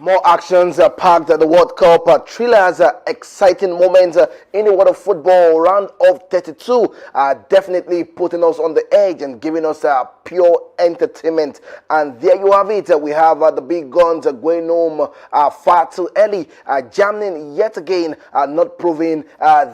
More actions packed at the World Cup, thrillers, exciting moments in the world of football. Round of 32 definitely putting us on the edge and giving us pure entertainment. And there you have it. We have the big guns going home far too early. Germany yet again not proving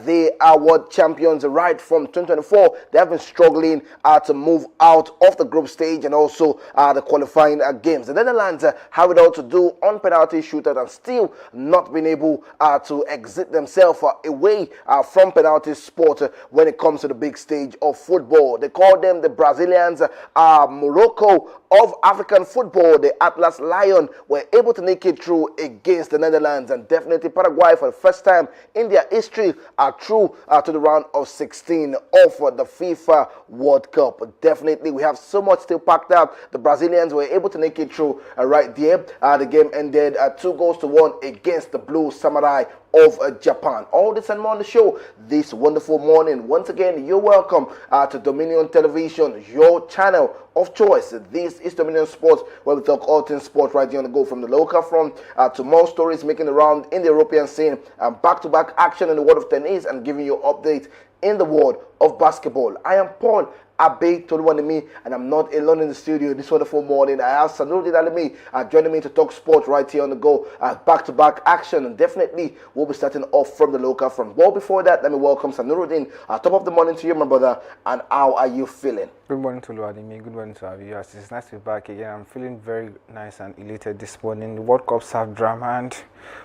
they are world champions right from 2024. They have been struggling to move out of the group stage and also the qualifying games. The Netherlands have it all to do on penalty shootout and still not been able to exit themselves away from penalty sport when it comes to the big stage of football. They call them the Brazilians, Morocco of African football. The Atlas Lion were able to make it through against the Netherlands, and definitely Paraguay for the first time in their history are through to the round of 16 of the FIFA World Cup. Definitely we have so much still packed up. The Brazilians were able to make it through right there. The game ended 2-1 against the Blue Samurai of Japan. All this and more on the show this wonderful morning. Once again, you're welcome to Dominion Television, your channel of choice. This is Dominion Sports, where we talk all things sports right here on the go, from the local front to more stories making the round in the European scene, and back-to-back action in the world of tennis, and giving you updates in the world of basketball. I am Paul Abe Toluwanimi, and I'm not alone in the studio this wonderful morning. I have Sanuruddin Alimi joining me to talk sport right here on the go, back-to-back action, and definitely we'll be starting off from the local front. Well, before that, let me welcome Sanuruddin. Top of the morning to you, my brother, and how are you feeling? Good morning to Luadimi. Good morning to our viewers. It's nice to be back again. I'm feeling very nice and elated this morning. The World Cup's have drama, and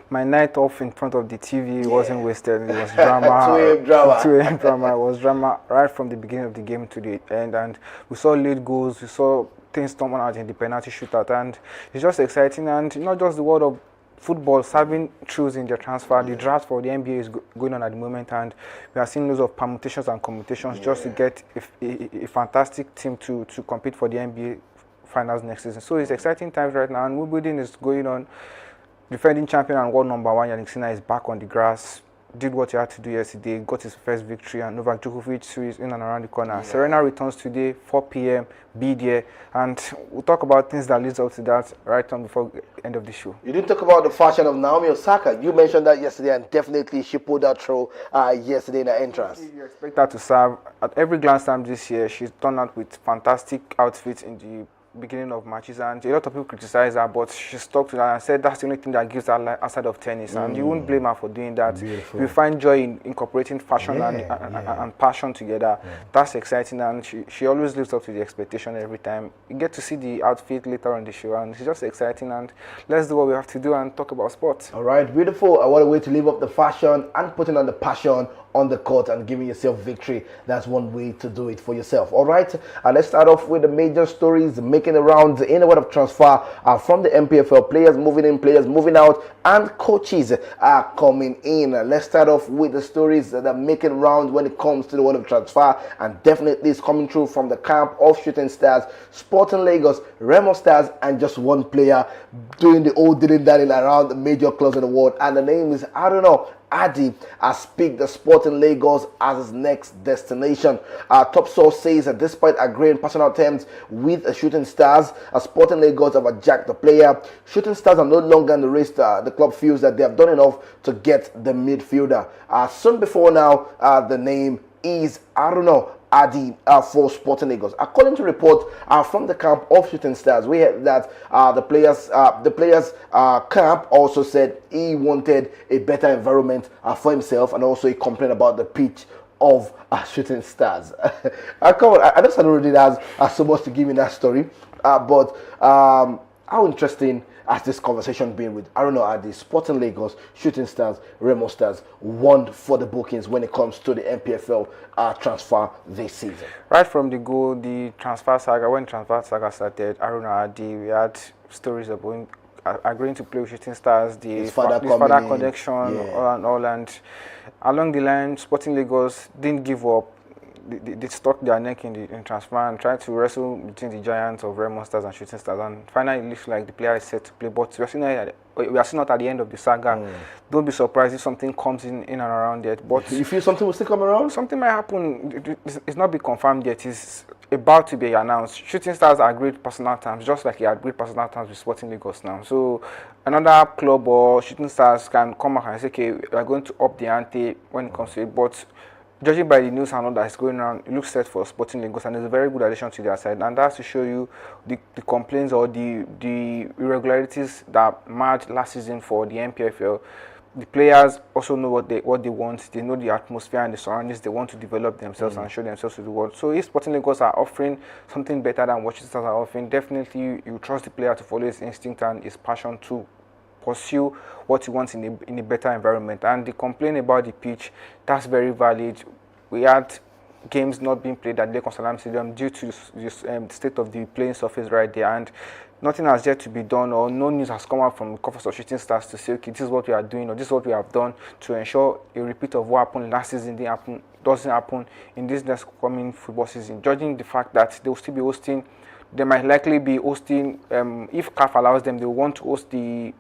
my night off in front of the TV wasn't wasted. It was drama. 2 a.m. drama. 2 a.m. drama. It was drama right from the beginning of the game to the end, and we saw late goals. We saw things turn out in the penalty shootout, and it's just exciting. And not just the world of football serving through in their transfer. The draft for the NBA is going on at the moment, and we are seeing loads of permutations and commutations just to get a fantastic team to compete for the NBA finals next season. So it's exciting times right now, and Wimbledon is going on. Defending champion and world number one Jannik Sinner is back on the grass. Did what he had to do yesterday, got his first victory, and Novak Djokovic, who is in and around the corner. Yeah. Serena returns today, 4 p.m., be there, and we'll talk about things that leads up to that right on before the end of the show. You didn't talk about the fashion of Naomi Osaka. You mentioned that yesterday, and definitely she pulled that through yesterday in the entrance. You expect her to serve at every Grand Slam this year. She's turned out with fantastic outfits in the beginning of matches, and a lot of people criticize her, but she stuck to that and said that's the only thing that gives her life outside of tennis, and you won't blame her for doing that. Beautiful. You find joy in incorporating fashion and passion together. That's exciting, and she always lives up to the expectation every time. You get to see the outfit later on the show, and it's just exciting, and let's do what we have to do and talk about sports. All right, beautiful. What a way to live up the fashion and putting on the passion on the court and giving yourself victory. That's one way to do it for yourself. All right, let's start off with the major stories making the rounds in the world of transfer from the MPFL. Players moving in, players moving out, and coaches are coming in. Let's start off with the stories that are making rounds when it comes to the world of transfer, and definitely it's coming through from the camp of Shooting Stars, Sporting Lagos, Remo Stars, and just one player doing the old dilly-dally around the major clubs in the world, and the name is, I don't know, Adi has picked the Sporting Lagos as his next destination. Top source says that despite agreeing personal terms with Shooting Stars, Sporting Lagos have jacked the player. Shooting Stars are no longer in the race. The club feels that they have done enough to get the midfielder. Soon before now, the name is, I don't know, Adi for Sporting Lagos. According to report from the camp of Shooting Stars, we heard that the players camp also said he wanted a better environment for himself, and also he complained about the pitch of Shooting Stars. Come on, I know Sanuruddin has so much to give in that story, but how interesting has this conversation been with, I don't know, at the Sporting Lagos, Shooting Stars, Remo Stars, one for the bookings when it comes to the MPFL transfer this season? Right from the go, the transfer saga, when transfer saga started, Aruna Adi, we had stories about agreeing to play with Shooting Stars, his father connection, and all, and along the line, Sporting Lagos didn't give up. they stuck their neck in transfer and tried to wrestle between the Giants of Red Monsters and Shooting Stars, and finally it looks like the player is set to play. But we are still not at the end of the saga. Don't be surprised if something comes in and around yet. But you feel something will still come around? Something might happen. It's not been confirmed yet. It's about to be announced. Shooting Stars agreed personal terms, just like he agreed personal terms with Sporting Lagos now. So another club or Shooting Stars can come back and say, okay, we are going to up the ante when it comes to it. But judging by the news and all that is going around, it looks set for Sporting Lagos, and it's a very good addition to their side. And that's to show you the complaints or the irregularities that marred last season for the NPFL. The players also know what they want. They know the atmosphere and the surroundings. They want to develop themselves and show themselves to the world. So if Sporting Lagos are offering something better than what Shooting Stars are offering, definitely you trust the player to follow his instinct and his passion to pursue what he wants in a better environment. And the complaint about the pitch, that's very valid. We had games not being played at Lekon Salam Stadium due to the state of the playing surface right there, and nothing has yet to be done, or no news has come out from the coffers of Shooting Stars to say, okay, this is what we are doing, or this is what we have done to ensure a repeat of what happened last season doesn't happen in this next coming football season. Judging the fact that they will still be hosting, they might likely be hosting, if CAF allows them, they want to host the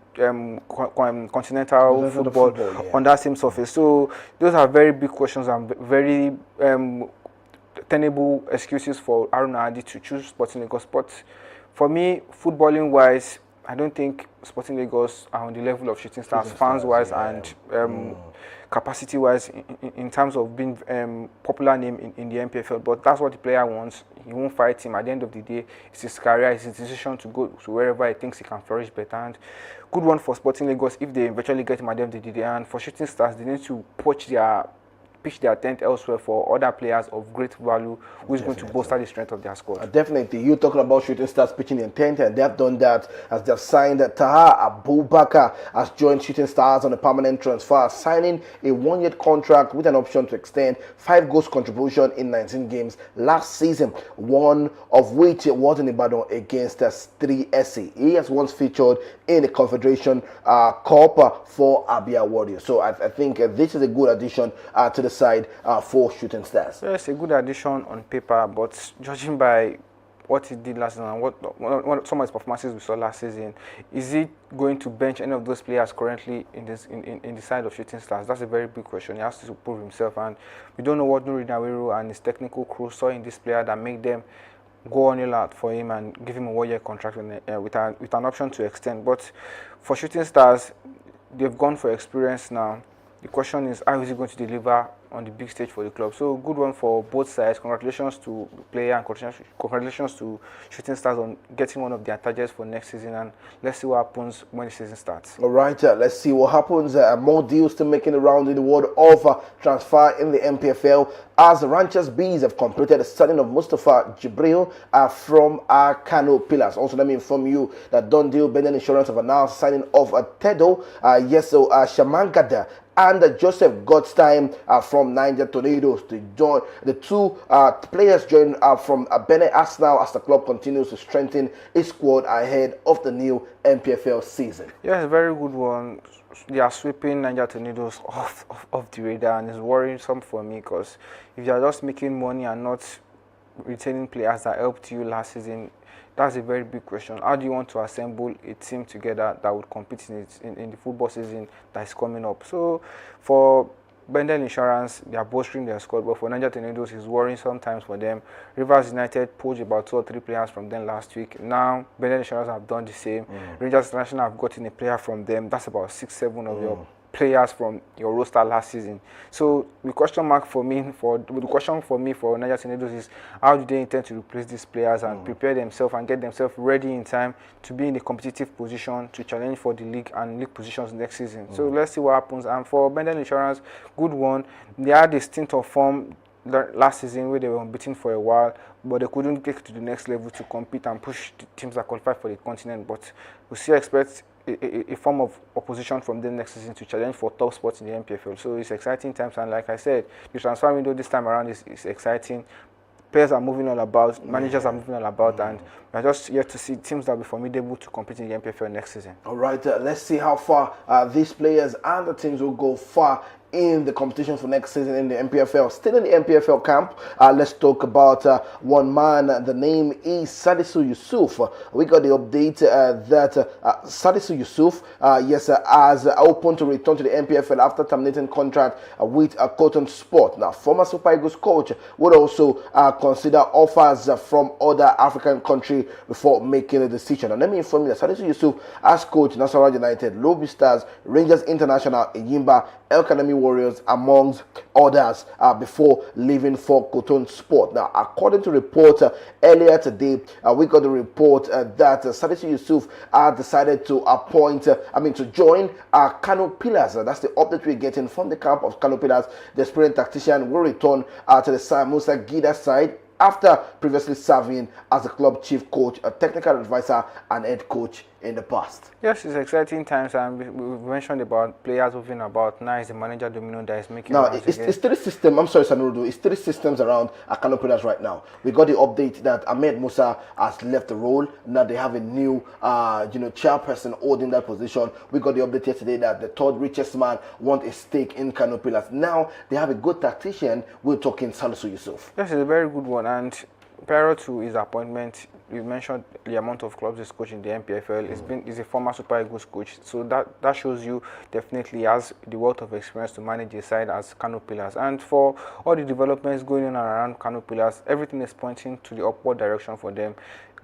continental football on that same surface. So those are very big questions and very tenable excuses for Haruna Adi to choose Sporting Lagos. But for me, footballing wise, I don't think Sporting Lagos are on the level of Shooting Stars, fans wise and capacity wise in terms of being popular name in the NPFL. But that's what the player wants. He won't fight him. At the end of the day, it's his career, it's his decision to go to wherever he thinks he can flourish better. And good one for Sporting Lagos if they eventually get him at the end of the day. And for Shooting Stars, they need to pitch their tent elsewhere for other players of great value who is going to bolster the strength of their squad. Definitely. You're talking about Shooting Stars pitching their tent, and they have done that as they've signed Taha Abubakar has joined Shooting Stars on a permanent transfer, signing a one-year contract with an option to extend 5 goals contribution in 19 games last season, one of which was in Ibadan against 3SC. He has once featured in the Confederation Cup for Abia Warriors. So I think this is a good addition to the side for Shooting Stars. Yes, a good addition on paper, but judging by what he did last season and what some of his performances we saw last season, is he going to bench any of those players currently in the side of Shooting Stars? That's a very big question. He has to prove himself, and we don't know what Nuruddin Awiru and his technical crew saw in this player that make them go on a lot for him and give him a one-year contract with an option to extend. But for Shooting Stars, they've gone for experience now. The question is, how is he going to deliver on the big stage for the club? So good one for both sides. Congratulations to the player and congratulations to Shooting Stars on getting one of their targets for next season, and let's see what happens when the season starts. All right, let's see what happens. More deals still making the round in the world of transfer in the NPFL, as the Ranchers Bees have completed the signing of Mustafa Jibril from Kano Pillars. Also, let me inform you that Don Deal Benden Insurance have announced signing of Tedo, Shamangada, and Joseph Godstime from Niger Tornadoes to join. The two players join from Benin Arsenal as the club continues to strengthen its squad ahead of the new NPFL season. Yes, very good one. They are sweeping Niger Tornadoes off the radar, and it's worrisome for me because if you are just making money and not retaining players that helped you last season, that's a very big question. How do you want to assemble a team together that would compete in the football season that is coming up? So for Bendel Insurance, they are bolstering their squad, but for Niger Tornadoes, it's worrying sometimes for them. Rivers United poached about 2 or 3 players from them last week. Now, Bendel Insurance have done the same. Rangers International have gotten a player from them. That's about 6, 7 of your players from your roster last season. So the question for me for Niger Tornadoes is, how do they intend to replace these players and prepare themselves and get themselves ready in time to be in a competitive position to challenge for the league and league positions next season? So let's see what happens. And for Bendel Insurance, good one. They had a stint of form last season where they were unbeaten for a while, but they couldn't get to the next level to compete and push the teams that qualify for the continent. But we still expect a form of opposition from them next season to challenge for top spots in the NPFL. So it's exciting times, and like I said, the transfer window this time around is exciting. Players are moving all about, managers are moving all about, and we're just yet to see teams that will be formidable to compete in the NPFL next season. All right, let's see how far these players and the teams will go far in the competition for next season in the MPFL. Still in the MPFL camp, let's talk about one man. The name is Salisu Yusuf. We got the update that Salisu Yusuf, has open to return to the MPFL after terminating contract with Cotton Sport. Now, former Super Eagles coach would also consider offers from other African countries before making a decision. And let me inform you that Salisu Yusuf has coached Nasarawa United, Lobby Stars, Rangers International, Eyimba, El Kanemi Warriors, amongst others, before leaving for Cotton Sport. Now, according to report earlier today, we got the report that Salisu Yusuf decided to to join Kano Pillars. That's the update we're getting from the camp of Kano Pillars. The experienced tactician will return to the Musa Gida side after previously serving as a club chief coach, a technical advisor, and head coach in the past. Yes, it's exciting times, and we mentioned about players moving about. Now it's the manager Domino that is making. Now it's three systems. I'm sorry, Sanurudu. It's three systems around Kano Pillars right now. We got the update that Ahmed Musa has left the role. Now they have a new, chairperson holding that position. We got the update yesterday that the third richest man wants a stake in Kano Pillars. Now they have a good tactician. We're talking Salisu Yusuf. Yes, it's a very good one, and prior to his appointment, you mentioned the amount of clubs he's coached in the MPFL. He's a former Super Eagles coach, so that shows you definitely he has the wealth of experience to manage the side as Kano Pillars. And for all the developments going on around Kano Pillars, everything is pointing to the upward direction for them.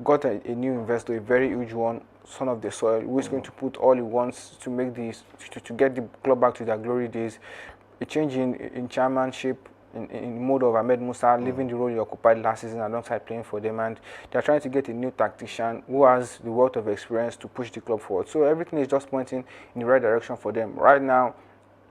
Got a new investor, a very huge one, Son of the Soil, who is going to put all he wants to make this to get the club back to their glory days. A change in chairmanship, in mode of Ahmed Musa leaving the role he occupied last season alongside playing for them, and they're trying to get a new tactician who has the wealth of experience to push the club forward. So everything is just pointing in the right direction for them. Right now,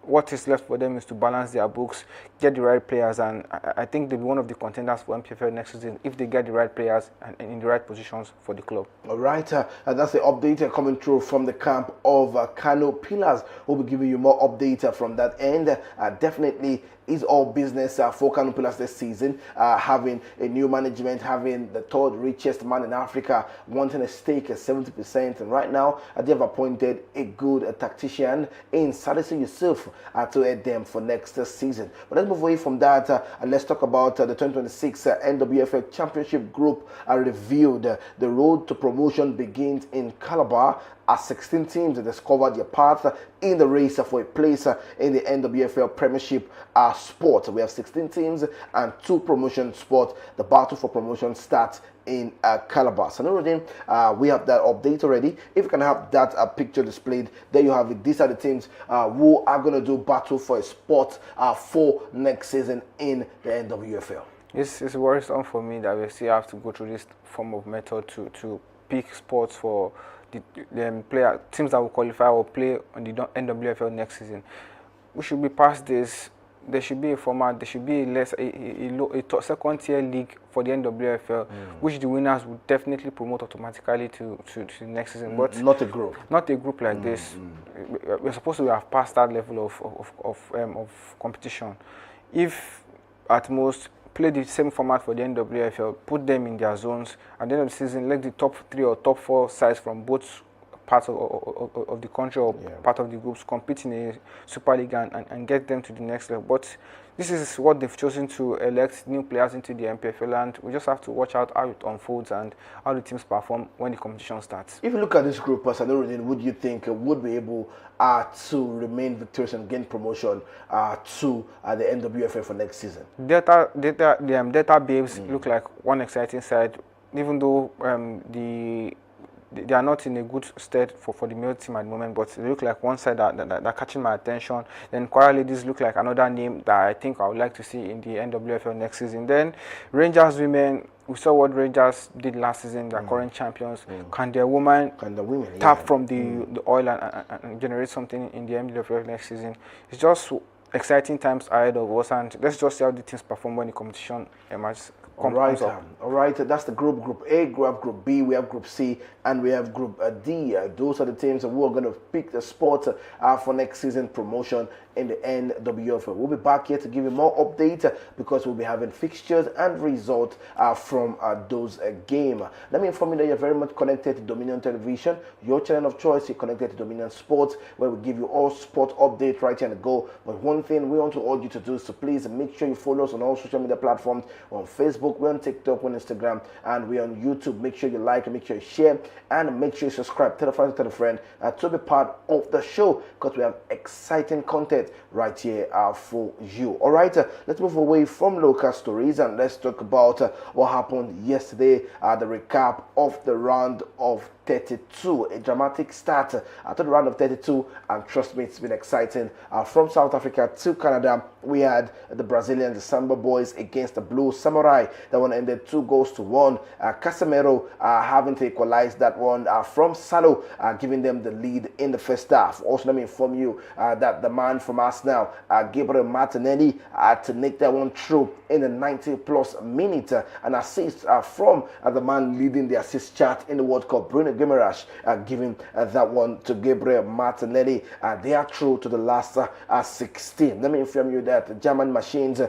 what is left for them is to balance their books, get the right players, and I think they'll be one of the contenders for MPFL next season if they get the right players and in the right positions for the club. All right, that's the update coming through from the camp of Kano Pillars. We'll be giving you more updates from that end. Definitely is all business for Kano Pillars this season, having a new management, having the third richest man in Africa, wanting a stake at 70%, and right now they have appointed a good tactician in Salisu Yusuf to head them for next season. But let's move away from that and let's talk about the 2026 NWFL Championship Group reviewed. The road to promotion begins in Calabar as 16 teams discovered their path in the race for a place in the NWFL Premiership sport. We have 16 teams and 2 promotion spots. The battle for promotion starts in Calabar. So, we have that update already. If you can have that picture displayed, there you have it. These are the teams who are going to do battle for a spot for next season in the NWFL. It's worrisome for me that we still have to go through this form of method to pick spots for the teams that will qualify or play on the NWFL next season. We should be past this. There should be a format. There should be a second tier league for the NWFL, which the winners would definitely promote automatically to the next season. But not a group. Not a group like this. We're supposed to have passed that level of competition. If at most play the same format for the NWFL, put them in their zones. At the end of the season, let the top 3 or top 4 sides from both parts of the country or part of the groups compete in a Super League and get them to the next level. But this is what they've chosen to elect new players into the MPFL, and we just have to watch out how it unfolds and how the teams perform when the competition starts. If you look at this group, Sanuruddin, would you think would be able to remain victorious and gain promotion to the NWFL for next season? Delta Babes look like one exciting side, even though they are not in a good state for the male team at the moment, but they look like one side that are catching my attention. Then Kwara Ladies look like another name that I think I would like to see in the NWFL next season. Then Rangers Women, we saw what Rangers did last season, their current champions. Can their women tap from the oil and generate something in the NWFL next season? It's just exciting times ahead of us, and let's just see how the teams perform when the competition emerges. All right, that's the Group A. We have Group B, we have Group C, and we have Group D. Those are the teams who are going to pick the spot for next season promotion in the NWFL. We'll be back here to give you more updates because we'll be having fixtures and results from those games. Let me inform you that you're very much connected to Dominion Television, your channel of choice. You're connected to Dominion Sports, where we give you all sport updates right here on the go. But one thing we want to urge you to do is to please make sure you follow us on all social media platforms. On Facebook, we're on TikTok, we're on Instagram, and we're on YouTube. Make sure you like, and make sure you share, and make sure you subscribe. Tell a friend, tell a friend to be part of the show, because we have exciting content right here for you. All right, let's move away from local stories and let's talk about what happened yesterday. The recap of the round of 32, a dramatic start to the round of 32, and trust me, it's been exciting. From South Africa to Canada, we had the Brazilian, the Samba boys against the Blue Samurai. That one ended 2-1. Casemiro having to equalize that one from Salo, giving them the lead in the first half. Also, let me inform you that the man from Arsenal, Gabriel Martinelli, had to make that one through in the 90-plus minute. An assist from the man leading the assist chart in the World Cup, Bruno Guimaraes, giving that one to Gabriel Martinelli. They are through to the last 16. Let me inform you that the German machines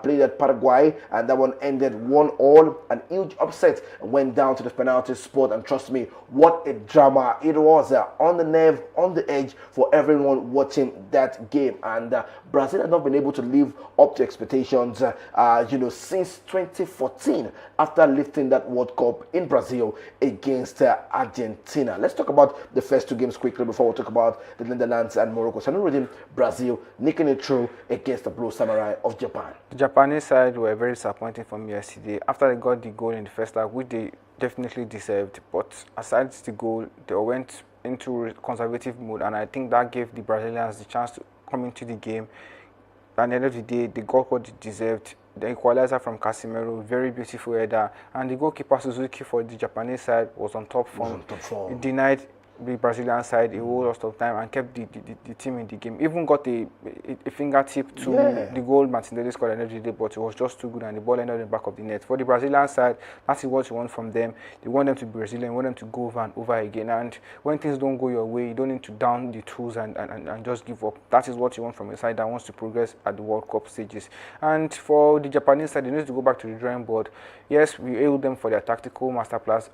played at Paraguay, and that one ended 1-1. An huge upset went down to the penalty spot, and trust me, what a drama it was, on the nerve, on the edge for everyone watching that game. And Brazil has not been able to live up to expectations, since 2014, after lifting that World Cup in Brazil against Argentina. Let's talk about the first two games quickly before we talk about the Netherlands and Morocco. So, Brazil nicking it through against the Blue Samurai of Japan. The Japanese side were very disappointing for me yesterday after they got the goal in the first half, which they definitely deserved. But aside the goal, they went into conservative mode, and I think that gave the Brazilians the chance to come into the game. At the end of the day, they got what they deserved. The equalizer from Casemiro, very beautiful header, and the goalkeeper Suzuki for the Japanese side was on top form. He denied the Brazilian side a whole lot of time and kept the team in the game. Even got a fingertip to the goal Martinelli scored at the end of the day, but it was just too good and the ball ended in the back of the net. For the Brazilian side, that's what you want from them. You want them to be resilient, you want them to go over and over again. And when things don't go your way, you don't need to down the tools and just give up. That is what you want from a side that wants to progress at the World Cup stages. And for the Japanese side, they need to go back to the drawing board. Yes, we hailed them for their tactical masterclass,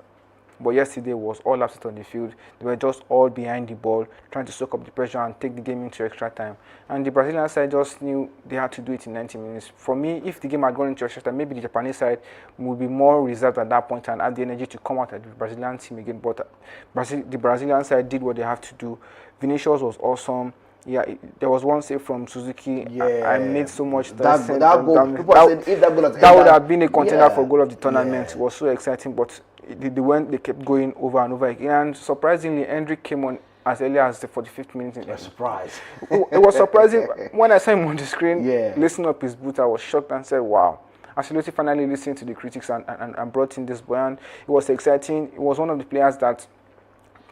but yesterday was all absent on the field. They were just all behind the ball, trying to soak up the pressure and take the game into extra time. And the Brazilian side just knew they had to do it in 90 minutes. For me, if the game had gone into extra time, maybe the Japanese side would be more reserved at that point and had the energy to come out at the Brazilian team again. But the Brazilian side did what they have to do. Vinicius was awesome. Yeah, there was one save from Suzuki. Yeah, I made so much that would have been a contender for goal of the tournament. It was so exciting, but they kept going over and over again. And surprisingly, Hendrick came on as early as the 45th minute. A surprise. It was surprising when I saw him on the screen, lacing up his boot. I was shocked and said, "Wow." Ancelotti finally listened to the critics and brought in this boy. And it was exciting. It was one of the players that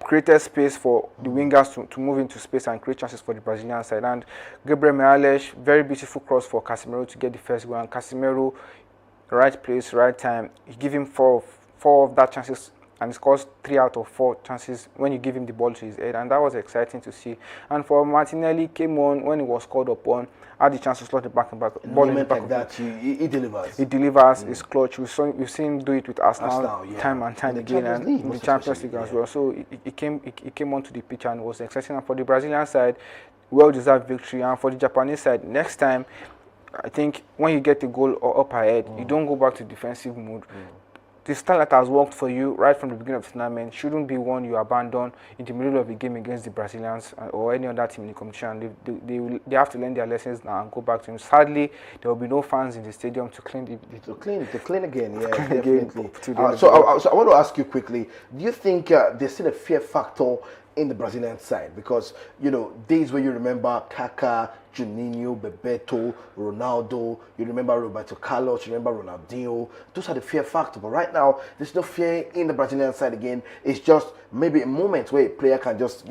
created space for the wingers to move into space and create chances for the Brazilian side. And Gabriel Magalhães, very beautiful cross for Casemiro to get the first goal. And Casemiro, right place, right time. He gave him four of that chances, and he scores 3 out of 4 chances when you give him the ball to his head, and that was exciting to see. And for Martinelli, came on when he was called upon, had the chance to slot the ball in the back like that, he delivers. He delivers. It's clutch. We've seen him do it with Arsenal time and time again, and in the Champions League as well. So he came onto the pitch and was exciting. And for the Brazilian side, well-deserved victory. And for the Japanese side, next time, I think when you get the goal up ahead, you don't go back to defensive mode. The style that has worked for you right from the beginning of the tournament shouldn't be one you abandon in the middle of the game against the Brazilians or any other team in the competition. They have to learn their lessons now and go back to him. Sadly, there will be no fans in the stadium to clean to clean again. Yeah, definitely. So I want to ask you quickly: do you think there's still a fear factor in the Brazilian side? Because days where you remember Kaká, Juninho, Bebeto, Ronaldo, you remember Roberto Carlos, you remember Ronaldinho. Those are the fear factor. But right now, there's no fear in the Brazilian side again. It's just maybe a moment where a player can just,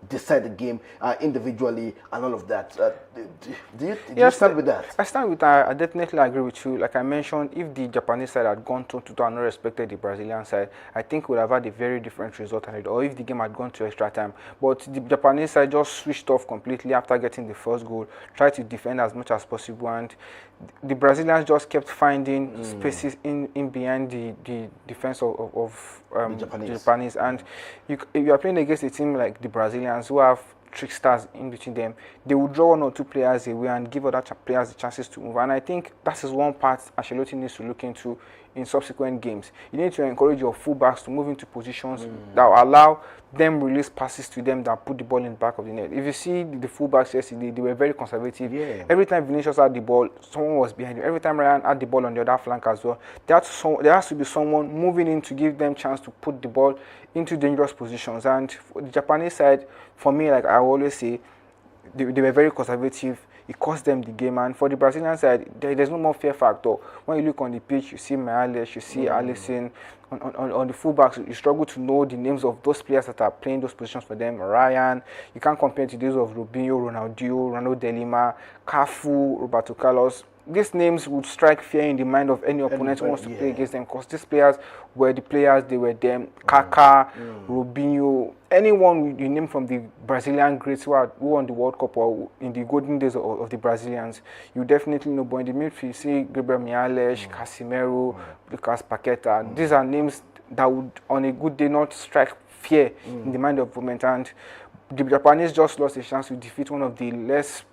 decide the game individually and all of that. Do you stand with that? I stand with that. I definitely agree with you. Like I mentioned, if the Japanese side had gone to and not respected the Brazilian side, I think we would have had a very different result, or if the game had gone to extra time. But the Japanese side just switched off completely after getting the first goal, tried to defend as much as possible, and the Brazilians just kept finding spaces in behind the defense of the Japanese. And you are playing against a team like the Brazilians who have tricksters in between them. They will draw one or two players away and give other players the chances to move. And I think that is one part Ancelotti needs to look into in subsequent games. You need to encourage your fullbacks to move into positions that will allow them release passes to them that put the ball in the back of the net. If you see the fullbacks yesterday, they were very conservative. Yeah. Every time Vinicius had the ball, someone was behind him. Every time Ryan had the ball on the other flank as well, there has to be someone moving in to give them chance to put the ball into dangerous positions. And for the Japanese side, for me, like I always say, they were very conservative. It cost them the game. And for the Brazilian side, there's no more fear factor. When you look on the pitch, you see Magalhães, you see Alisson. On the fullbacks, you struggle to know the names of those players that are playing those positions for them. Ryan, you can't compare to those of Robinho, Ronaldinho, Ronaldo de Lima, Cafu, Roberto Carlos. These names would strike fear in the mind of any opponent who wants to play against them, because these players were the players, they were them. Kaká, Robinho, anyone you name from the Brazilian greats who won the World Cup or in the golden days of the Brazilians, you definitely know. But in the midfield, you see Gabriel Magalhães, Casemiro, Lucas Paqueta. These are names that would, on a good day, not strike fear in the mind of opponent. And the Japanese just lost a chance to defeat one of the less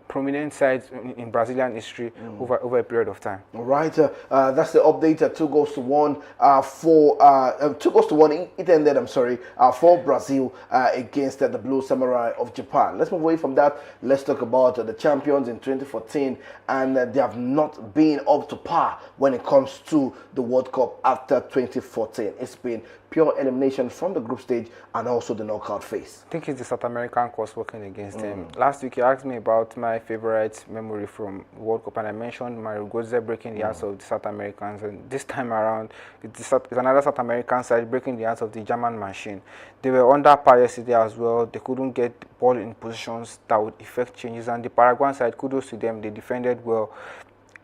prominent sides in Brazilian history over a period of time. All right, that's the update. 2-1 2-1. It ended. I'm sorry, for Brazil against the Blue Samurai of Japan. Let's move away from that. Let's talk about the champions in 2014, and they have not been up to par when it comes to the World Cup after 2014. It's been pure elimination from the group stage and also the knockout phase. I think it's the South American course working against them. Last week you asked me about my favorite memory from World Cup, and I mentioned Mario Götze breaking the hearts of the South Americans, and this time around it's another South American side breaking the hearts of the German machine. They were under par yesterday as well. They couldn't get the ball in positions that would effect changes, and the Paraguayan side, kudos to them, they defended well,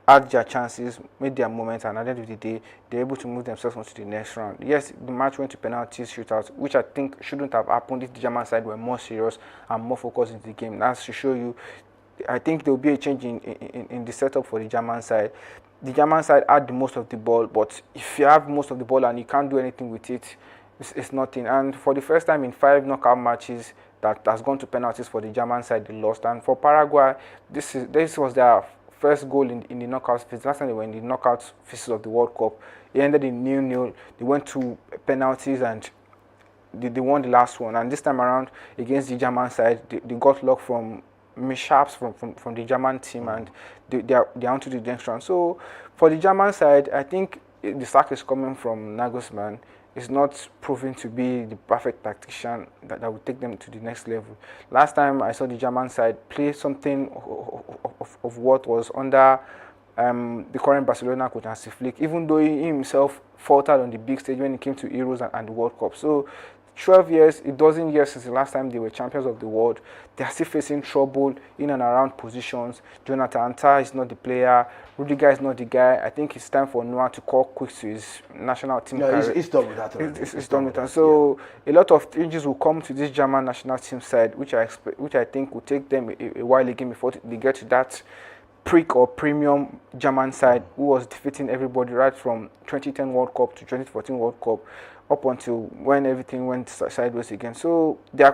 had their chances, made their moments, and at the end of the day, they're able to move themselves on to the next round. Yes, the match went to penalties, shootouts, which I think shouldn't have happened if the German side were more serious and more focused into the game. That's to show you, I think there will be a change in the setup for the German side. The German side had the most of the ball, but if you have most of the ball and you can't do anything with it, it's nothing. And for the first time in 5 knockout matches that has gone to penalties for the German side, they lost. And for Paraguay, this was their first goal in the knockout phase. Last time they were in the knockout phases of the World Cup, it ended in 0-0. They went to penalties and they won the last one. And this time around, against the German side, they got luck from mishaps from the German team, and they're on to the next round. So for the German side, I think the sack is coming from Nagelsmann. Is not proven to be the perfect tactician that will take them to the next level. Last time I saw the German side play something of what was under the current Barcelona coach Hansi Flick, even though he himself faltered on the big stage when it came to Euros and the World Cup. So 12 years, a dozen years since the last time they were champions of the world, they are still facing trouble in and around positions. Jonathan Tah is not the player. Rudiger is not the guy. I think it's time for Noah to call quits to his national team career. He's done with that. It's done with that. So a lot of changes will come to this German national team side, which I think will take them a while again before they get to that prick or premium German side who was defeating everybody right from 2010 World Cup to 2014 World Cup, up until when everything went sideways again. So they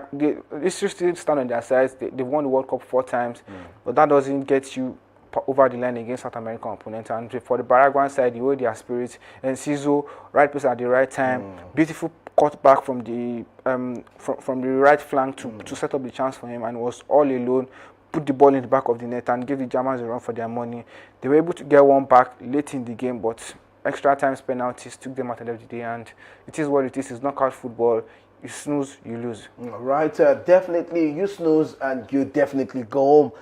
still stand on their sides. They've won the World Cup 4 times, but that doesn't get you over the line against South American opponents. And for the Paraguayan side, you hold their spirit. And Ciso, right place at the right time, beautiful cut back from the right flank to set up the chance for him, and was all alone. Put the ball in the back of the net and give the Germans a run for their money. They were able to get one back late in the game, but extra times penalties took them at the end of the day, and it is what it is. It's knockout football. You snooze, you lose. Right, definitely you snooze and you definitely go home.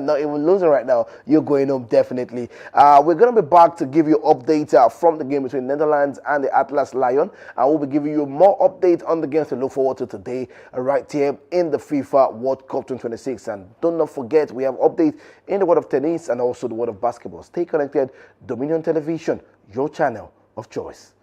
Not even losing right now, you're going home definitely. We're going to be back to give you updates from the game between Netherlands and the Atlas Lion, and we'll be giving you more updates on the games to look forward to today right here in the FIFA World Cup 2026. And do not forget, we have updates in the world of tennis and also the world of basketball. Stay connected. Dominion Television, your channel of choice.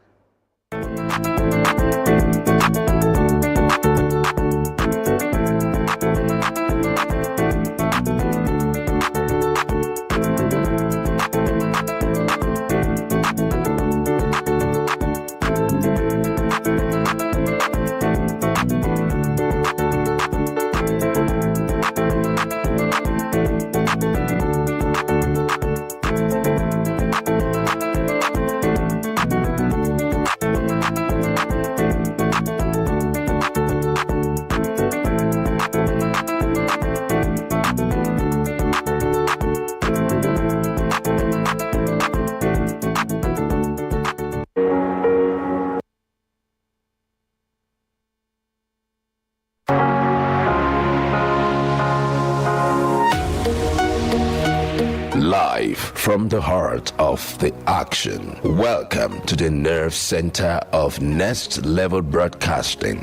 Live from the heart of the action. Welcome to the nerve center of Next Level Broadcasting.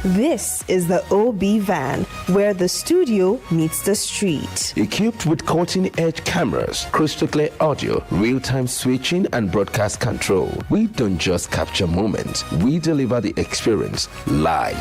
This is the OB van, where the studio meets the street. Equipped with cutting-edge cameras, crystal clear audio, real-time switching, and broadcast control, we don't just capture moments, we deliver the experience live.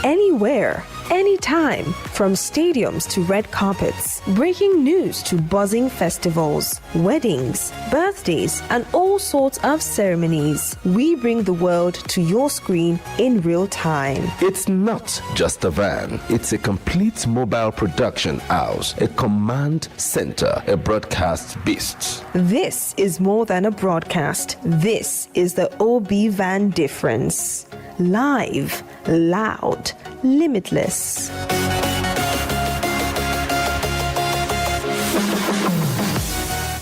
Anywhere, anytime, from stadiums to red carpets, breaking news to buzzing festivals, weddings, birthdays, and all sorts of ceremonies. We bring the world to your screen in real time. It's not just a van, it's a complete mobile production house, a command center, a broadcast beast. This is more than a broadcast. This is the OB van difference. Live, loud, limitless.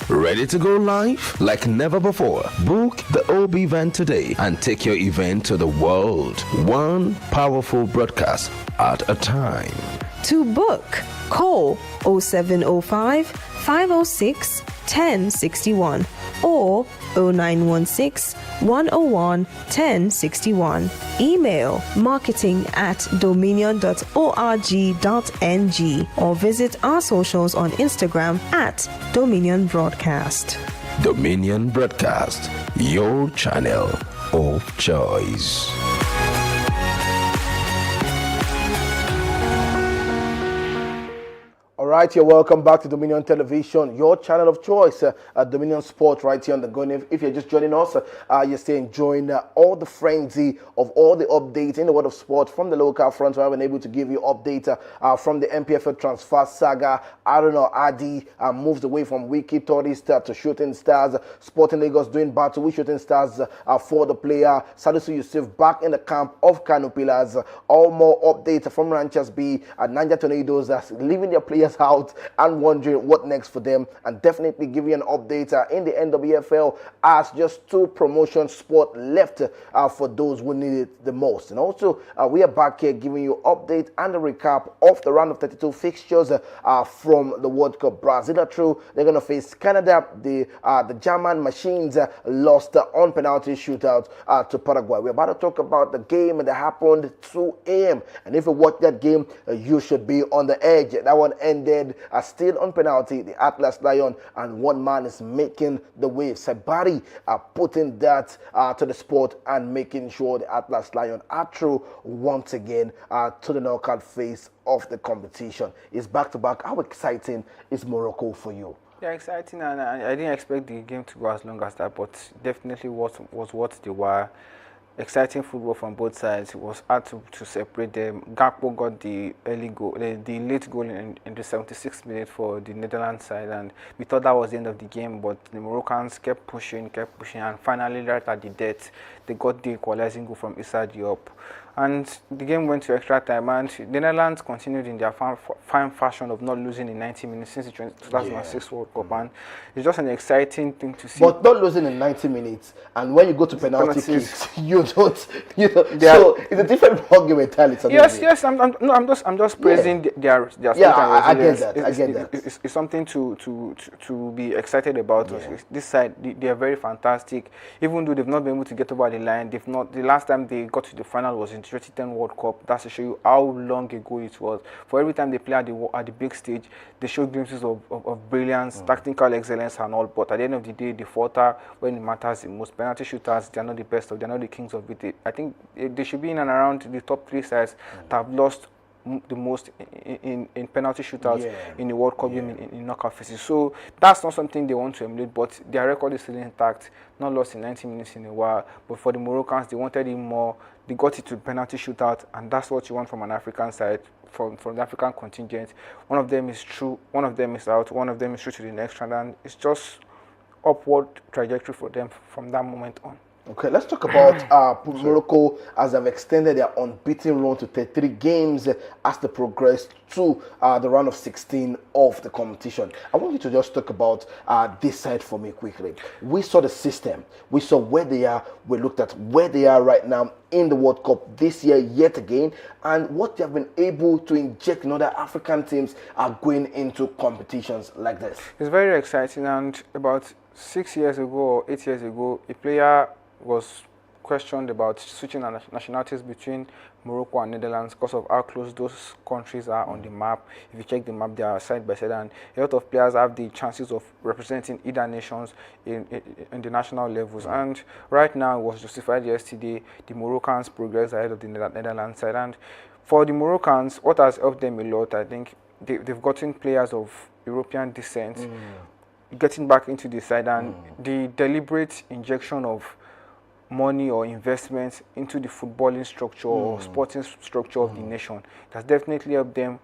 Ready to go live? Like never before. Book the OB van today and take your event to the world. One powerful broadcast at a time. To book, call 0705 506 1061 or 0916 101 1061. Email marketing@dominion.org.ng or visit our socials on Instagram @Dominion Broadcast. Dominion Broadcast, your channel of choice. All right, you're welcome back to Dominion Television, your channel of choice, at Dominion Sport, right here on the go. If you're just joining us, you're still enjoying all the frenzy of all the updates in the world of sport from the local front. I've been able to give you updates from the MPFL transfer saga. I don't know, Adi moves away from Wiki tourist to Shooting Stars. Sporting Lagos doing battle with Shooting Stars for the player. Salisu Yusuf back in the camp of Kano Pillars. All more updates from Ranchers B and Niger Tornadoes leaving their players out and wondering what next for them, and definitely give you an update in the NWFL as just 2 promotion spot left for those who need it the most. And also we are back here giving you update and a recap of the round of 32 fixtures from the World Cup. Brazil are through. They're going to face Canada. The German machines lost on penalty shootout to Paraguay. We're about to talk about the game that happened 2 a.m. and if you watch that game, you should be on the edge. That one ended still on penalty, the Atlas Lion, and one man is making the wave. Sabari putting that to the sport and making sure the Atlas Lion are through once again to the knockout phase of the competition. It's back-to-back. How exciting is Morocco for you? Yeah, exciting, and I didn't expect the game to go as long as that, but definitely was what they were. Exciting football from both sides. It was hard to separate them. Gakpo got the early goal, the late goal in the 76th minute for the Netherlands side, and we thought that was the end of the game, but the Moroccans kept pushing, and finally right at the death, they got the equalizing goal from Issa Diop. And the game went to extra time, and the Netherlands continued in their fine fashion of not losing in 90 minutes since the 2006 World Cup, and it's just an exciting thing to see. But not losing in 90 minutes, and when you go to penalty kicks, you don't. So it's a different ballgame mentality. Yes. I'm just praising their spirit and I get resilience. that. I get that. It's something to be excited about. Yeah. This side, they are very fantastic. Even though they've not been able to get over the line, they've not. The last time they got to the final was in 2010 World Cup. That's to show you how long ago it was. For every time they play at the big stage, they show glimpses of brilliance, tactical excellence, and all. But at the end of the day, they falter when it matters the most. Penalty shooters, they're not the best of. They're not the kings of it. I think they should be in and around the top 3 sides that have lost the most in penalty shootouts in the World Cup game in knockout phases. So that's not something they want to emulate, but their record is still intact, not lost in 90 minutes in a while. But for the Moroccans, they wanted it more. They got it to penalty shootout, and that's what you want from an African side, from the African contingent. One of them is through, one of them is out, one of them is through to the next round, and it's just upward trajectory for them from that moment on. Okay, let's talk about Morocco as they've extended their unbeaten run to 33 games as they progress to the round of 16 of the competition. I want you to just talk about this side for me quickly. We saw the system, we saw where they are, we looked at where they are right now in the World Cup this year yet again, and what they have been able to inject in other African teams are going into competitions like this. It's very exciting, and about 6 years ago or 8 years ago, a player was questioned about switching nationalities between Morocco and Netherlands because of how close those countries are on the map. If you check the map, they are side by side, and a lot of players have the chances of representing either nations in the national levels. And right now, it was justified yesterday. The Moroccans progressed ahead of the Netherlands side, and for the Moroccans, what has helped them a lot, I think, they've gotten players of European descent getting back into the side, and the deliberate injection of money or investments into the footballing structure or sporting structure of the nation. It has definitely helped them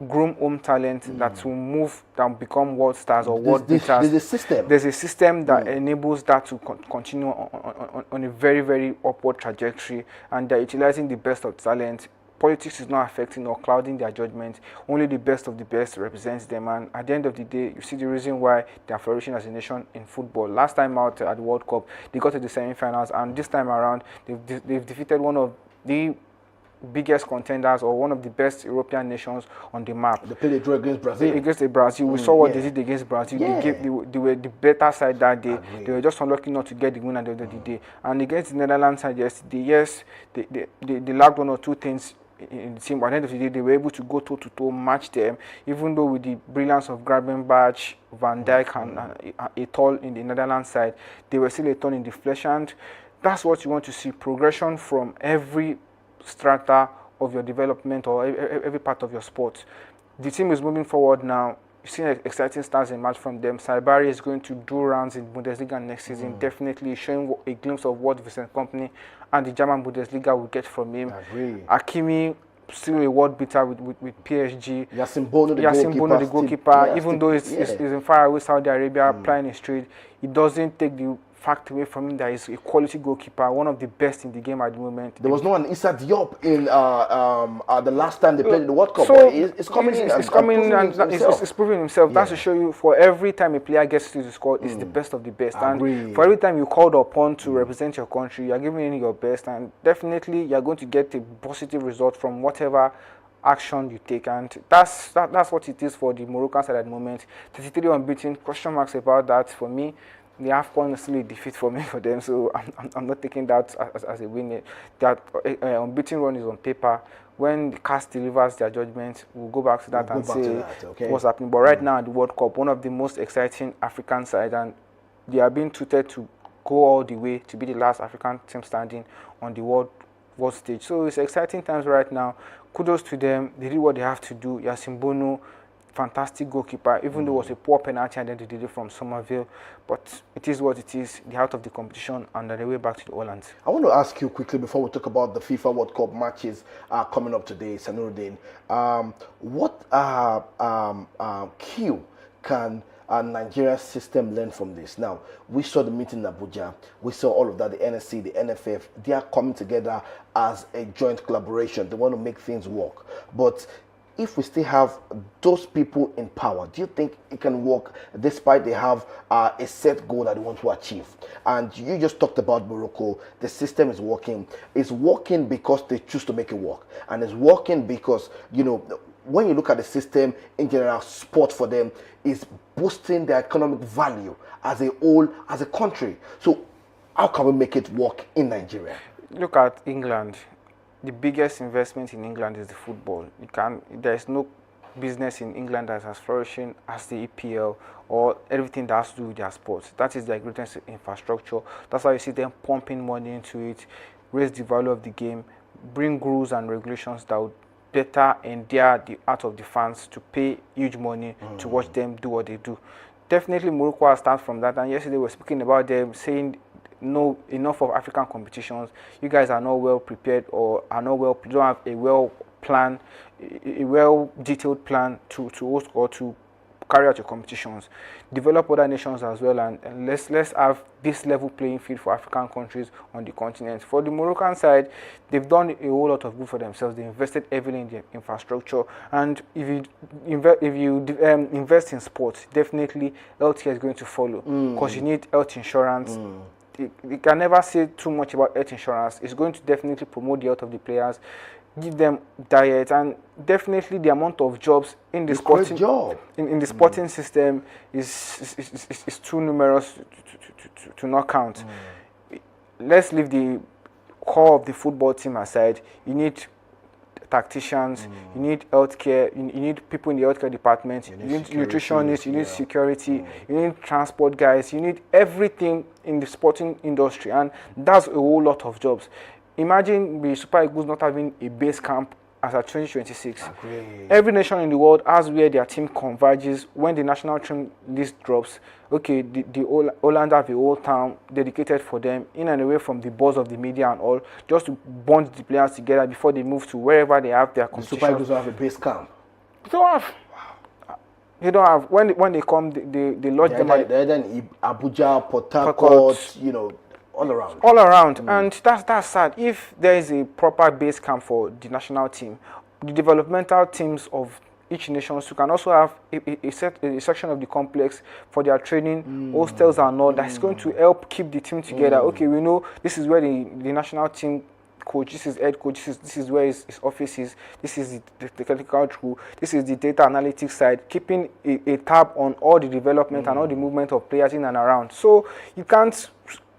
groom home talent that will move, that will become world stars or world beaters. There's a system. There's a system that enables that to continue on a very, very upward trajectory, and they're utilizing the best of talent. Politics is not affecting or clouding their judgment. Only the best of the best represents them, and at the end of the day, you see the reason why they are flourishing as a nation in football. Last time out at the World Cup, they got to the semi-finals, and this time around, they've defeated one of the biggest contenders or one of the best European nations on the map. They played a draw against Brazil. Against Brazil, we saw what they did against Brazil. They were the better side that day. They were just unlucky not to get the win at the end of the day. And against the Netherlands side yesterday, yes, they lacked one or two things in the team, but at the end of the day, they were able to go toe-to-toe, match them, even though with the brilliance of Gravenberch, Van Dijk, and Eto'o in the Netherlands side, they were still a thorn in the flesh, and that's what you want to see, progression from every strata of your development or every part of your sport. The team is moving forward now. You've seen exciting stars emerge from them. Saibari is going to do rounds in Bundesliga next season, definitely showing a glimpse of what Vincent Kompany and the German Bundesliga will get from him. Hakimi, still a world beater with PSG. Yassine Bono, the goalkeeper, even though he's in faraway Saudi Arabia playing a straight, it doesn't take the fact away from him that he's a quality goalkeeper, one of the best in the game at the moment. There was no an Issa Diop in the last time they played the World Cup. So it's coming in. It's coming and it's proving himself. That's to show you, for every time a player gets to the squad, it's the best of the best. And for every time you're called upon to represent your country, you're giving in your best, and definitely you're going to get a positive result from whatever action you take, and that's what it is for the Moroccan side at the moment. 33 unbeaten, question marks about that for me. The AFCON is still a defeat for me for them, so I'm not taking that as a win. That unbeaten run is on paper. When the cast delivers their judgment, we'll go back to that and say what's happening. But right now at the World Cup, one of the most exciting African sides, and they are being tutored to go all the way to be the last African team standing on the world stage. So it's exciting times right now. Kudos to them. They did what they have to do. Yassine Bono, fantastic goalkeeper, even though it was a poor penalty and then they did it from Somerville. But it is what it is. They're out of the competition and on their way back to the Holland. I want to ask you quickly before we talk about the FIFA World Cup matches coming up today, Sanuruddin. What cue can Nigeria's system learn from this? Now, we saw the meeting in Abuja. We saw all of that, the NSC, the NFF. They are coming together as a joint collaboration. They want to make things work. But if we still have those people in power, do you think it can work despite they have a set goal that they want to achieve? And you just talked about Morocco. The system is working. It's working because they choose to make it work. And it's working because, you know, when you look at the system in general, sport for them is boosting their economic value as a whole, as a country. So how can we make it work in Nigeria? Look at England. The biggest investment in England is the football. There is no business in England that is as flourishing as the EPL or everything that has to do with their sports. That is their greatest infrastructure. That's why you see them pumping money into it, raise the value of the game, bring rules and regulations that would better endear the heart of the fans to pay huge money to watch them do what they do. Definitely Morocco has started from that, and yesterday we were speaking about them saying no, enough of African competitions. You guys are not well prepared or are not well, don't have a well planned, a well detailed plan to host or to carry out your competitions, develop other nations as well, and let's have this level playing field for African countries on the continent. For the Moroccan side, they've done a whole lot of good for themselves. They invested heavily in the infrastructure, and if you invest in sports, definitely healthcare is going to follow, because you need health insurance. You can never say too much about health insurance. It's going to definitely promote the health of the players, give them diet, and definitely the amount of jobs in the sporting in the sporting system is too numerous to not count. Let's leave the core of the football team aside. You need tacticians, you need healthcare, you need people in the healthcare department, you need nutritionists, you need security, you need transport guys, you need everything in the sporting industry, and that's a whole lot of jobs. Imagine the Super Eagles not having a base camp as at 2026. Every nation in the world has where their team converges. When the national team list drops, okay, the Holland have a whole town dedicated for them, in and away from the buzz of the media and all, just to bond the players together before they move to wherever they have their competition. The Super Eagles have a base camp. They don't have. They don't have. When they come, they lodge them. They're in Abuja, Port Harcourt, you know, all around. And that's sad. If there is a proper base camp for the national team, the developmental teams of each nation, so can also have a section of the complex for their training, hostels and all, that's going to help keep the team together. Okay, we know this is where the national team coach, this is head coach, this is where his office is, this is the technical crew, this is the data analytics side, keeping a tab on all the development and all the movement of players in and around. So we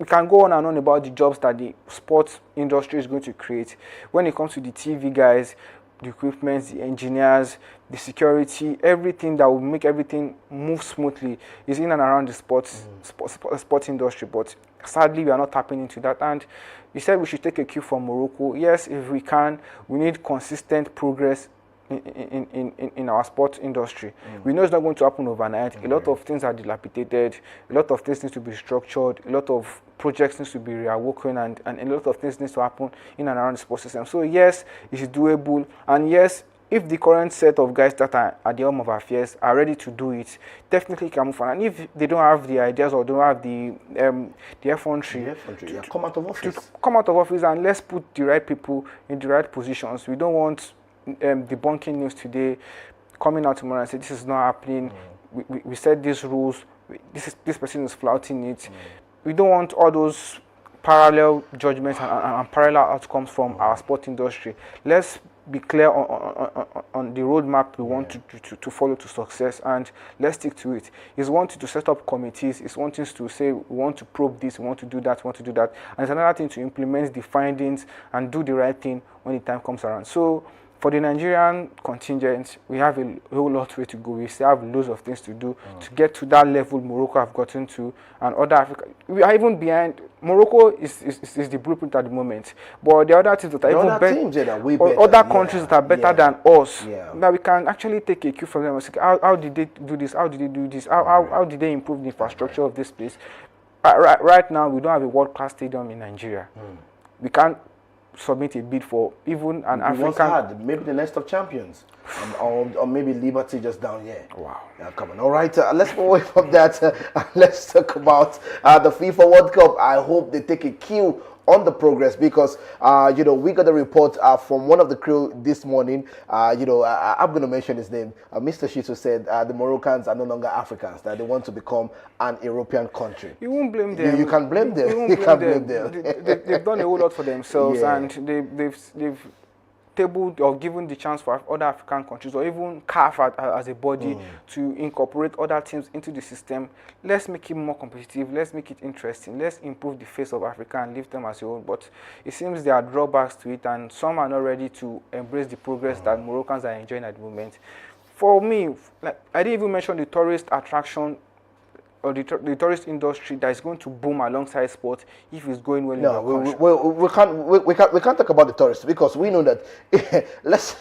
can go on and on about the jobs that the sports industry is going to create. When it comes to the TV guys, the equipment, the engineers, the security, everything that will make everything move smoothly is in and around the sports industry. But sadly, we are not tapping into that. And you said we should take a cue from Morocco. Yes, if we can, we need consistent progress in our sports industry. We know it's not going to happen overnight. A lot of things are dilapidated, a lot of things need to be structured, a lot of projects need to be reawoken, and a lot of things need to happen in and around the sports system. So yes, it's doable, and yes, if the current set of guys that are at the helm of affairs are ready to do it, definitely can move on. And if they don't have the ideas or don't have the effrontery, come out of office. To come out of office, and let's put the right people in the right positions. We don't want debunking news today coming out tomorrow and say this is not happening. We set these rules. This person is flouting it. We don't want all those parallel judgments and parallel outcomes from our sport industry. Let's be clear on the roadmap we want to follow to success, and let's stick to it. It's one thing to set up committees. It's one thing to say we want to probe this, we want to do that, we want to do that. And it's another thing to implement the findings and do the right thing when the time comes around. So for the Nigerian contingent, we have a whole lot way to go. We still have loads of things to do to get to that level Morocco have gotten to, and other Africa. We are even behind. Morocco is the blueprint at the moment, but the other teams that are even better, other countries that are better than us, now we can actually take a cue from them and say, how did they do this? How did they do this? How did they improve the infrastructure of this place? Right now, we don't have a world-class stadium in Nigeria. We can't submit a bid for even an African. Maybe the Nest of Champions, or maybe Liberty just down here. Wow. Yeah, come on. All right, let's move away from that. Let's talk about the FIFA World Cup. I hope they take a cue on the progress, because we got a report from one of the crew this morning. I'm going to mention his name. Mr. Shitu said the Moroccans are no longer Africans, that they want to become an European country. You won't blame them. You can blame them. You can't blame them. They've done a whole lot for themselves, and they've tabled or given the chance for other African countries, or even CAF as a body, to incorporate other teams into the system. Let's make it more competitive. Let's make it interesting. Let's improve the face of Africa and leave them as your own. But it seems there are drawbacks to it, and some are not ready to embrace the progress that Moroccans are enjoying at the moment. For me, I didn't even mention the tourist attraction or the tourist industry that is going to boom alongside sport if it's going well in our country. We can't talk about the tourists, because we know that let's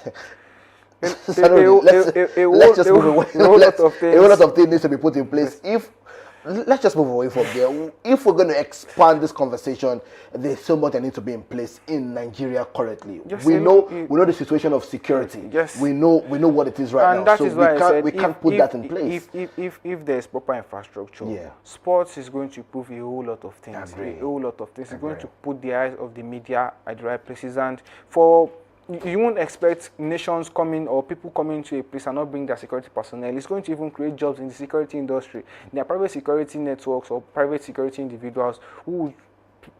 just move away. A lot of things needs to be put in place. If let's just move away from there. If we're going to expand this conversation, there's so much that needs to be in place in Nigeria currently. Yes, we know the situation of security. Yes. We know what it is right And now. that is why We can't put that in place. If there's proper infrastructure, Yeah. sports is going to prove a whole lot of things. Agree. A whole lot of things. It's going to put the eyes of the media at the right places. And for you won't expect nations coming or people coming to a place and not bring their security personnel. It's going to even create jobs in the security industry. There are private security networks or private security individuals who would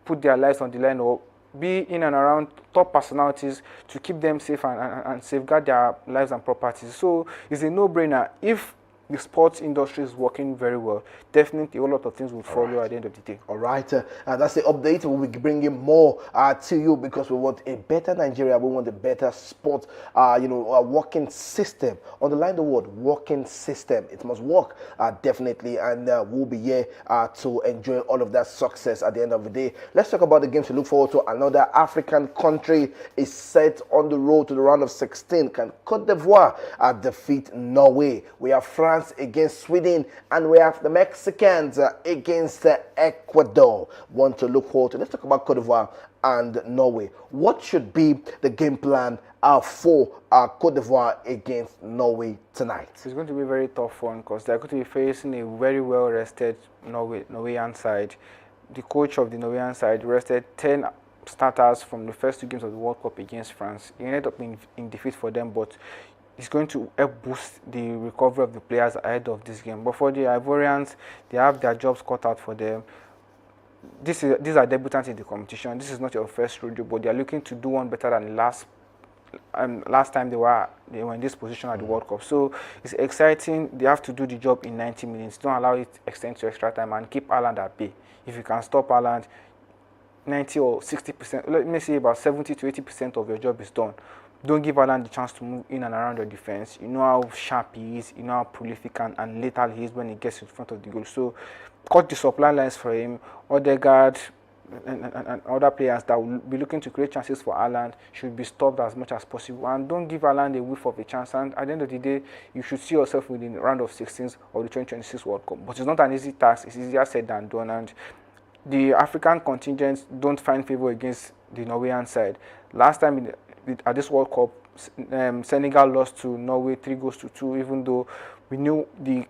put their lives on the line or be in and around top personalities to keep them safe and safeguard their lives and properties. So it's a no-brainer. If the sports industry is working very well, definitely a lot of things will follow at the end of the day. All right, that's the update. We'll be bringing more to you because we want a better Nigeria. We want a better sport, a working system. Underline the word working system. It must work definitely, and we'll be here to enjoy all of that success at the end of the day. Let's talk about the games to look forward to. Another African country is set on the road to the round of 16. Can Cote d'Ivoire defeat Norway? We have France against Sweden, and we have the Mexicans against Ecuador. Want to look forward to. Let's talk about Cote d'Ivoire and Norway. What should be the game plan for Cote d'Ivoire against Norway tonight? It's going to be a very tough one because they're going to be facing a very well-rested Norwegian side. The coach of the Norwegian side rested 10 starters from the first two games of the World Cup against France. He ended up in defeat for them, but it's going to help boost the recovery of the players ahead of this game. But for the Ivorians, they have their jobs cut out for them. These are debutants in the competition. This is not your first rodeo, but they are looking to do one better than last time they were in this position at the World Cup. So it's exciting. They have to do the job in 90 minutes. Don't allow it to extend to extra time and keep Ireland at bay. If you can stop Ireland, 90 or 60%, let me say about 70 to 80% of your job is done. Don't give Ireland the chance to move in and around your defense. You know how sharp he is, you know how prolific and lethal he is when he gets in front of the goal. So cut the supply lines for him. Odegaard and other players that will be looking to create chances for Ireland should be stopped as much as possible. And don't give Ireland a whiff of a chance. And at the end of the day, you should see yourself within the round of 16s of the 2026 World Cup. But it's not an easy task. It's easier said than done. And the African contingents don't find favor against the Norwegian side. Last time at this World Cup, Senegal lost to Norway 3-2, even though we knew the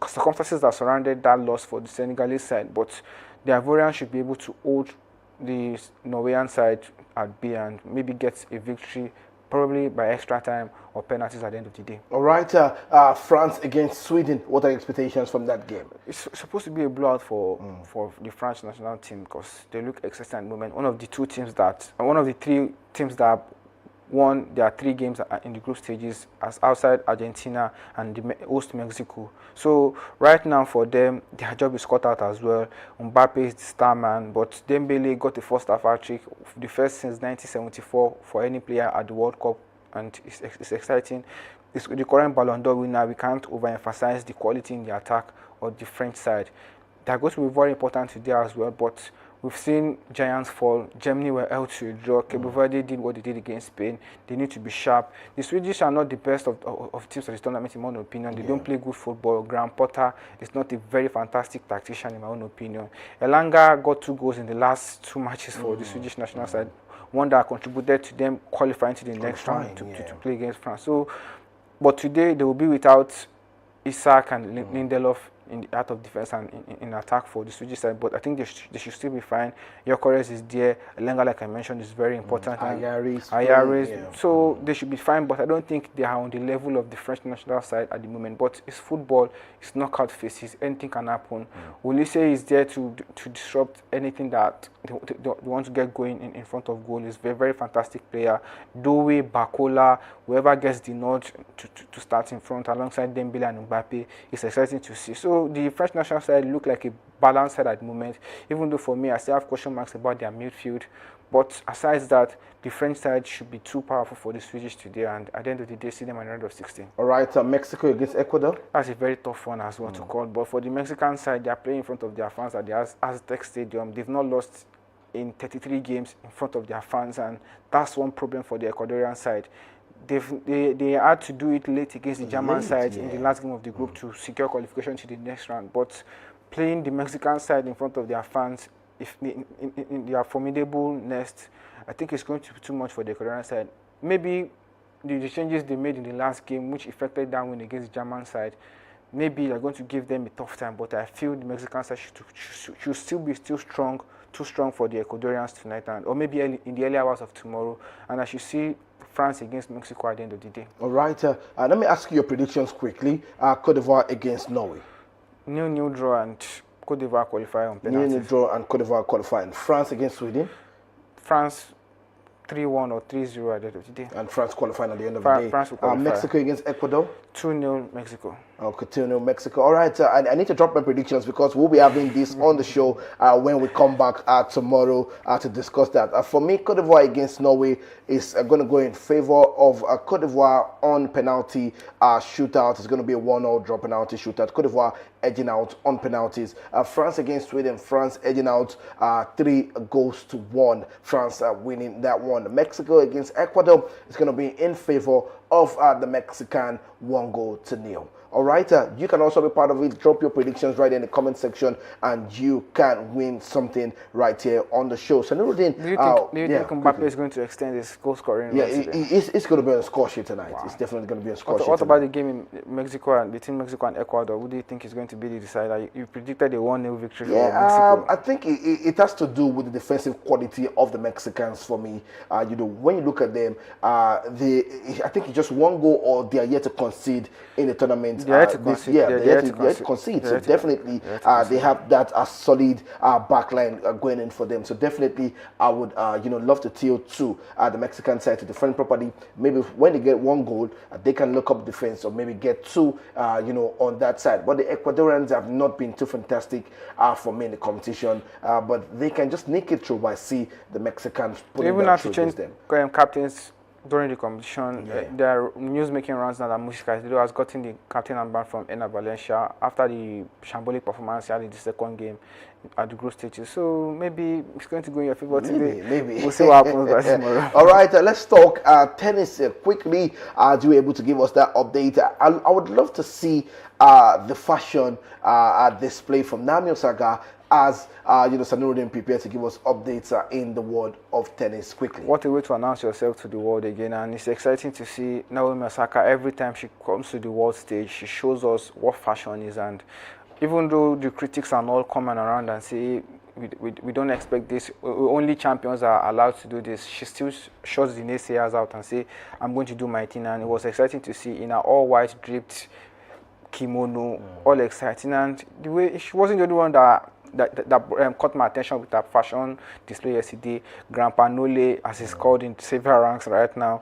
circumstances that surrounded that loss for the Senegalese side. But the Ivorians should be able to hold the Norwegian side at bay and maybe get a victory, probably by extra time or penalties at the end of the day. All right, France against Sweden. What are your expectations from that game? It's supposed to be a blowout for the French national team because they look exciting at the moment. One of the three teams that won their 3 games in the group stages as outside Argentina and the host Mexico. So right now for them, their job is cut out as well. Mbappe is the star man, but Dembele got the first half hat-trick, the first since 1974 for any player at the World Cup, and it's exciting. It's the current Ballon d'Or winner. We can't overemphasize the quality in the attack of the French side. They're going to be very important today as well, but we've seen giants fall. Germany were held to a draw. Cape Verde did what they did against Spain. They need to be sharp. The Swedish are not the best of teams of this tournament, in my own opinion. They don't play good football. Graham Potter is not a very fantastic tactician, in my own opinion. Elanga got 2 goals in the last 2 matches for the Swedish national side. One that contributed to them qualifying to the next round to play against France. So, but today they will be without Isak and Lindelof in the art of defense and in attack for the Swedish side, but I think they should still be fine. Gyökeres is there. Elenga, like I mentioned, is very important. Ayaris. So they should be fine, but I don't think they are on the level of the French national side at the moment. But it's football, it's knockout phases, anything can happen. Olise is there to disrupt anything that they want to get going in front of goal. He's a very, very fantastic player. Doué, Bakola, whoever gets the nod to start in front alongside Dembele and Mbappe, it's exciting to see. So the French national side look like a balanced side at the moment, even though for me I still have question marks about their midfield. But aside that, the French side should be too powerful for the Swedish today, and at the end of the day, see them in the round of 16. All right, Mexico against Ecuador. That's a very tough one as well to call. But for the Mexican side, they are playing in front of their fans at the Aztec Stadium. They've not lost in 33 games in front of their fans, and that's one problem for the Ecuadorian side. They had to do it late against the German Late, side in the yeah. last game of the group to secure qualification to the next round. But playing the Mexican side in front of their fans, if in their formidable nest, I think it's going to be too much for the Ecuadorian side. Maybe the changes they made in the last game, which affected that win against the German side, maybe they're going to give them a tough time. But I feel the Mexican side should still be too strong for the Ecuadorians tonight, or maybe in the early hours of tomorrow. And I should see France against Mexico at the end of the day. All right. Let me ask you your predictions quickly. Cote d'Ivoire against Norway. 0-0 draw and Cote d'Ivoire qualify on penalties. 0-0 draw and Cote d'Ivoire qualifying. France against Sweden. France 3-1 or 3-0 at the end of the day. And France qualifying at the end of the day. France will qualify. Mexico against Ecuador. 2-0 Mexico. Okay, 2-0 Mexico. All right, I need to drop my predictions because we'll be having this on the show when we come back tomorrow to discuss that. For me, Cote d'Ivoire against Norway is going to go in favor of Cote d'Ivoire on penalty shootout. It's going to be a 1-0 draw penalty shootout. Cote d'Ivoire edging out on penalties. France against Sweden. France edging out 3-1. France winning that one. Mexico against Ecuador is going to be in favor of the Mexican 1-0. All right, you can also be part of it. Drop your predictions right in the comment section, and you can win something right here on the show. So, Nuruddin, do you think Mbappe is going to extend his goal scoring? Yeah, it's going to be on a score sheet tonight. Wow. It's definitely going to be on a score sheet. What about the game in Mexico and between Mexico and Ecuador? Who do you think is going to be the decider? You predicted a 1-0 victory for Mexico. I think it has to do with the defensive quality of the Mexicans for me. When you look at them, I think it's just one goal or they are yet to concede in the tournament. They are yet to concede. They are yet to concede. So definitely they have that solid backline going in for them. So definitely I would love to tilt to the Mexican side to defend properly. Maybe when they get one goal, they can look up defense or maybe get two on that side. But the Ecuadorians have not been too fantastic for me in the competition. But they can just nick it through by the Mexicans putting that through against them. Captains during the competition. There are news-making rounds now that Mujica Caicedo has gotten the captain armband from Enner Valencia after the shambolic performance he had in the second game at the group stages. So maybe it's going to go in your favor today. Maybe. We'll see what happens by tomorrow. All right, let's talk tennis quickly. Are you able to give us that update? I would love to see the fashion display from Naomi Osaka as Sanuruddin prepared to give us updates in the world of tennis quickly. What a way to announce yourself to the world again, and it's exciting to see Naomi Osaka. Every time she comes to the world stage, she shows us what fashion is, and even though the critics are all coming around and say we don't expect this, only champions are allowed to do this, she still shows the naysayers out and say, I'm going to do my thing. And it was exciting to see in her all-white draped kimono, all exciting, and the way she wasn't the only one that caught my attention with that fashion display yesterday. Grandpa Nole, as he's called in several ranks right now,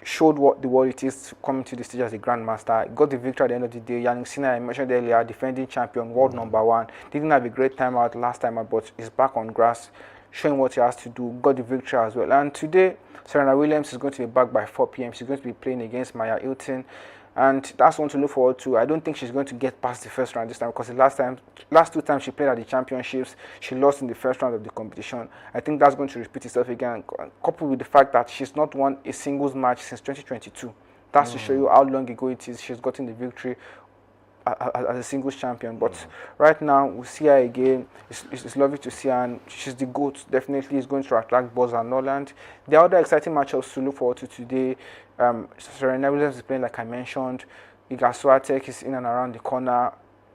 showed what the world it is coming to the stage as a grandmaster. Got the victory at the end of the day. Yannick Sinner, I mentioned earlier, defending champion, world number one. Didn't have a great time out last time out, but is back on grass, showing what he has to do. Got the victory as well. And today, Serena Williams is going to be back by 4 p.m. She's going to be playing against Maya Hilton. And that's one to look forward to. I don't think she's going to get past the first round this time, because the last two times she played at the championships, she lost in the first round of the competition. I think that's going to repeat itself again, coupled with the fact that she's not won a singles match since 2022. That's to show you how long ago it is she's gotten the victory as a singles champion. But right now, we see her again. It's lovely to see her, and she's the GOAT. Definitely is going to attract buzz and all. And there are other exciting matchups to look forward to today. Serena Williams is playing, like I mentioned. Iga Swiatek is in and around the corner.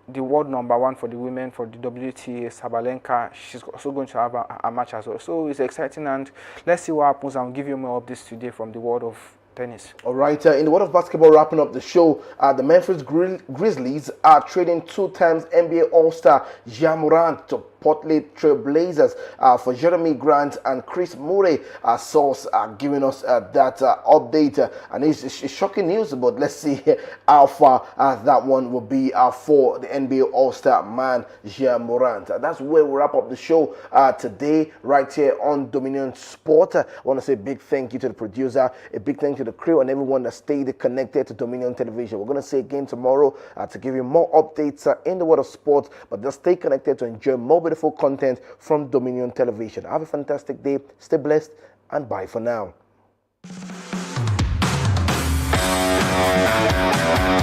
The world number one for the women for the WTA, Sabalenka, she's also going to have a match as well. So it's exciting, and let's see what happens. I'll give you more updates today from the world of tennis. All right, in the world of basketball, wrapping up the show, the Memphis Grizzlies are trading 2-time NBA All-Star Ja Morant to Portland Trail Blazers for Jeremy Grant and Chris Murray. Source giving us that update, and it's shocking news, but let's see how far that one will be for the NBA All-Star man Ja Morant. That's where we wrap up the show today, right here on Dominion Sport. I want to say a big thank you to the producer, a big thank you to the crew, and everyone that stayed connected to Dominion Television. We're going to see again tomorrow to give you more updates in the world of sports, but just stay connected to enjoy more beautiful content from Dominion Television. Have a fantastic day, stay blessed, and bye for now. Bye.